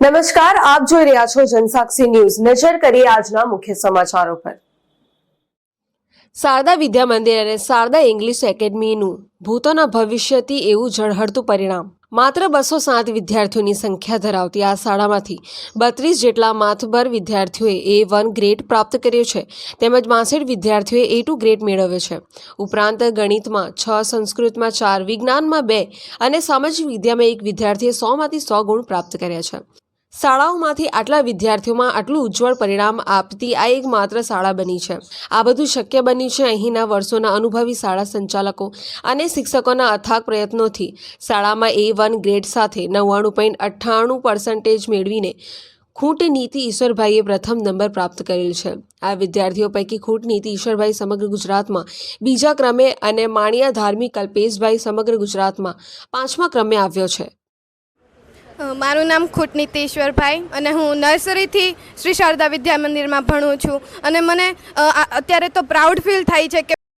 નમસ્કાર, આપ જોઈ રહ્યા છો જનસાક્ષી ન્યૂઝ। નજર કરીએ આજના મુખ્ય સમાચારો પર। શારદા વિદ્યા મંદિર અને શારદા ઇંગ્લિશ એકેડમીનું ભૂતોના ભવિષ્યથી એવું ઝળહળતું પરિણામ। માત્ર 207 વિદ્યાર્થીઓની સંખ્યા ધરાવતી આ શાળામાંથી 32 જેટલા માથભર વિદ્યાર્થીઓએ A1 ગ્રેડ પ્રાપ્ત કર્યો છે, તેમજ 62 વિદ્યાર્થીઓએ A2 ગ્રેડ મેળવ્યો છે। ઉપરાંત ગણિતમાં 6, સંસ્કૃતમાં 4, વિજ્ઞાનમાં 2 અને સામાજિક વિદ્યામાં 1 વિદ્યાર્થીએ 100માંથી 100 ગુણ પ્રાપ્ત કર્યા છે। શાળાઓમાંથી આટલા વિદ્યાર્થીઓમાં આટલું ઉજ્જવળ પરિણામ આપતી આ એકમાત્ર શાળા બની છે। આ બધું શક્ય બન્યું છે અહીંના વર્ષોના અનુભવી શાળા સંચાલકો અને શિક્ષકોના અથાગ પ્રયત્નોથી। શાળામાં A1 ગ્રેડ સાથે 99.98% મેળવીને ખૂંટ નીતિ ઈશ્વરભાઈએ પ્રથમ નંબર પ્રાપ્ત કરેલ છે। આ વિદ્યાર્થીઓ પૈકી ખૂંટ નીતિ ઈશ્વરભાઈ સમગ્ર ગુજરાતમાં બીજા ક્રમે અને માણિયા ધાર્મિક કલ્પેશભાઈ સમગ્ર ગુજરાતમાં 5મા ક્રમે આવ્યો છે। મારું નામ ખૂટનીતિ ઈશ્વરભાઈ અને હું નર્સરીથી શ્રી શારદા વિદ્યા મંદિરમાં ભણું છું અને મને અત્યારે તો પ્રાઉડ ફીલ થાય છે કે